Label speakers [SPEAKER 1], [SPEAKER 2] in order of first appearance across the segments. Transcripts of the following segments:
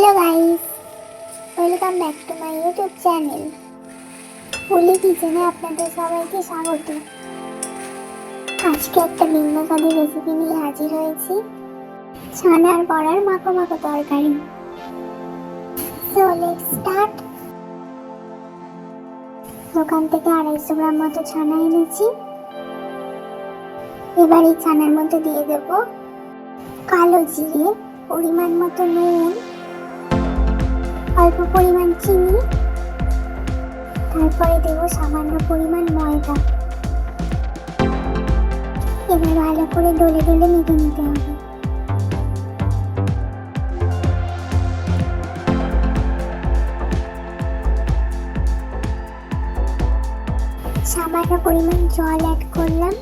[SPEAKER 1] Hello guys, welcome back to my YouTube channel ফুলি কিচেনে আপনাদের সবাইকে স্বাগত। আজকে একটা ভিন্ন স্বাদের রেসিপি নিয়ে হাজির হয়েছি, ছানার বড়ার মাখো মাখো তরকারি। So let's start. দোকান থেকে 250 গ্রাম মতো ছানা এনেছি। এবার এই ছানার মধ্যে দিয়ে দেব কালো জিরে, পরিমাণ মতো নুন, অল্প পরিমাণ চিনি, তারপরে দেব সামান্য পরিমাণ ময়দা। এবার ভালো করে ডলে ডলে মেখে নিতে হবে। সামান্য পরিমাণ জল অ্যাড করলাম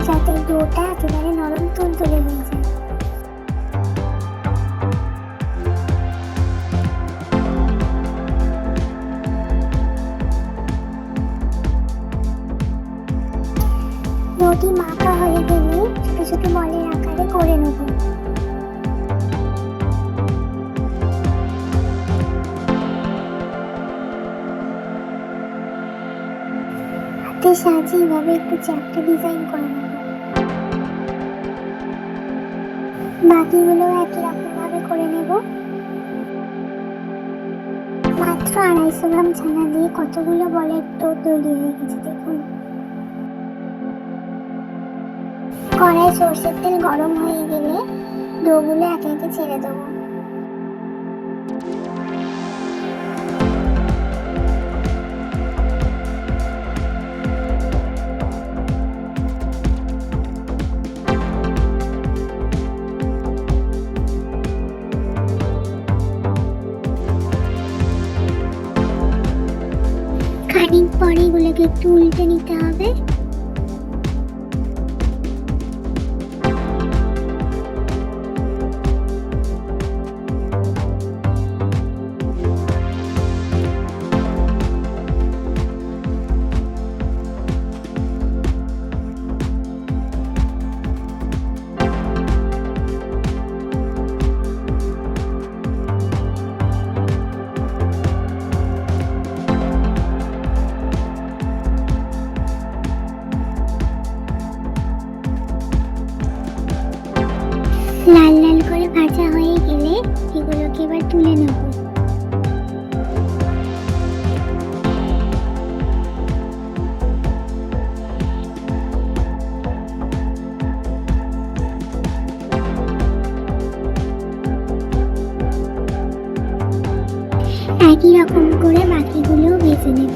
[SPEAKER 1] যাতে ডোটা একেবারে নরম তুলতুলে হয়ে যায়। রুটি মাখা হয়ে গেলে ছোট ছোট বলের আকারে করে নেব। হাতের সাহায্যে এইভাবে একটু চ্যাপ্টা ডিজাইন করে নেব। বাকিগুলো একই রকম ভাবে করে নেব। মাত্র 250 গ্রাম ছানা দিয়ে কতগুলো বলের ডো তৈরি হয়ে গেছে দেখুন। কড়াই সরষের তেল গরম হয়ে গেলে ডোগুলো একে একে ছেড়ে দেবো। খানিক পরে এগুলোকে একটু উল্টে নিতে হবে। লাল লাল করে ভাজা হয়ে গেলে এগুলোকে এবার তুলে নেব। একই রকম করে বাকিগুলোও ভেজে নেব।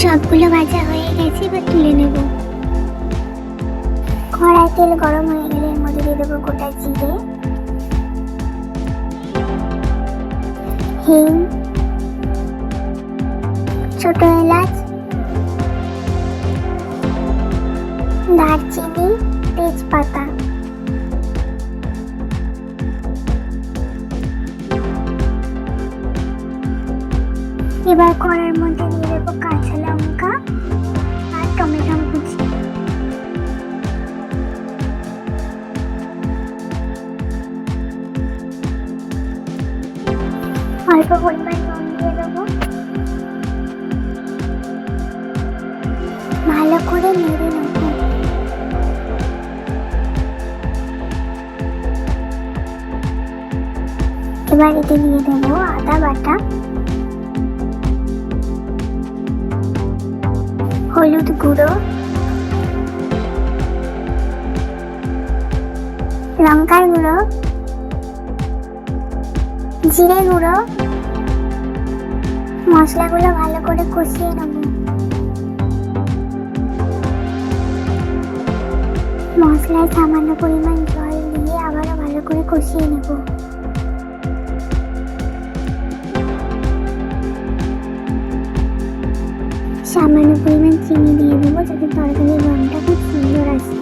[SPEAKER 1] সবগুলো ভাজা হয়ে গেছে, এবার তুলে নেব। কড়াই তেল গরম হয়ে গেলে এর মধ্যে দিয়ে দেবো গোটা জিরে, হিং, ছোট এলাচ, দারচিনি, তেজপাতা। এবার কড়াইয়ের মধ্যে দিয়ে দেবো কাঁচা লঙ্কা আর টমেটো কুচি। অল্প পরিমাণ নুন দিয়ে দেবো। ভালো করে নেড়ে নেব। এবার এতে দিয়ে দেবো আদা বাটা, হলুদ গুঁড়ো, লঙ্কার গুঁড়ো, জিরে গুঁড়ো। মশলাগুলো ভালো করে কষিয়ে নেব। মশলায় সামান্য পরিমাণ জল দিয়ে আবারও ভালো করে কষিয়ে নেব। সামান্য পরিমাণ চিনি দিয়ে দেবো যাতে তরকারির রঙটা খুব সুন্দর আসে।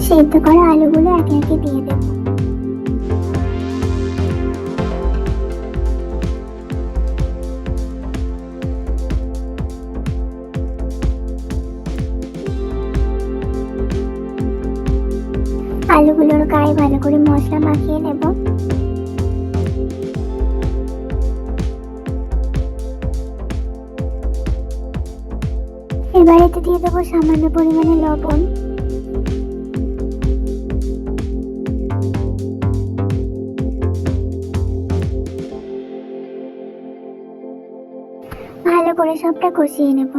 [SPEAKER 1] সেদ্ধ করা আলুগুলো একে একে দিয়ে দেব। আলুগুলোর গায়ে ভালো করে মশলা মাখিয়ে নেব। এবার এতে দিয়ে দেবো সামান্য পরিমাণে লবণ, ভালো করে সবটা কষিয়ে নেব।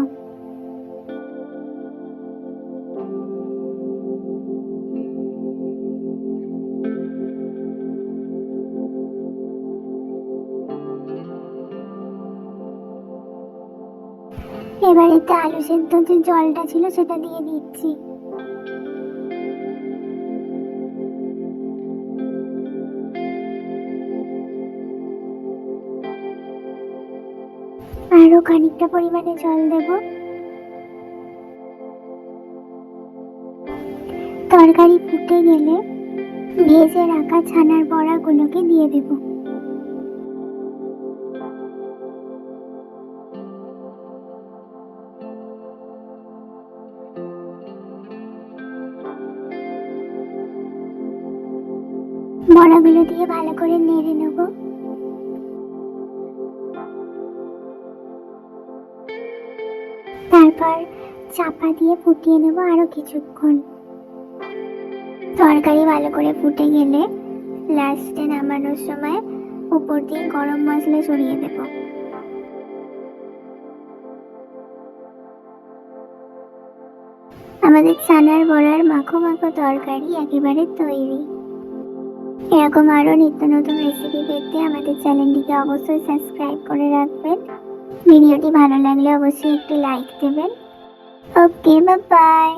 [SPEAKER 1] এবার এতে আলু সেদ্ধ যে জলটা ছিল সেটা দিয়ে দিচ্ছি। আরো খানিকটা পরিমাণে জল দেব। তরকারি ফুটে গেলে ভেজে রাখা ছানার বড়াগুলোকে দিয়ে দেব। বড়াগুলো দিয়ে ভালো করে নেড়ে নেব। তারপর চাপা দিয়ে ফুটিয়ে নেব আরো কিছুক্ষণ। তরকারি ভালো করে ফুটে গেলে লাস্টে নামানোর সময় উপর দিয়ে গরম মশলা ছড়িয়ে দেব। আমাদের ছানার বড়ার মাখো মাখো তরকারি একেবারে তৈরি। এরকম আরো নিত্য নতুন রেসিপি পেতে আমাদের চ্যানেলটিকে অবশ্যই সাবস্ক্রাইব করে রাখবেন। ভিডিওটি ভালো লাগলে অবশ্যই একটি লাইক দেবেন। ওকে, বাই বাই।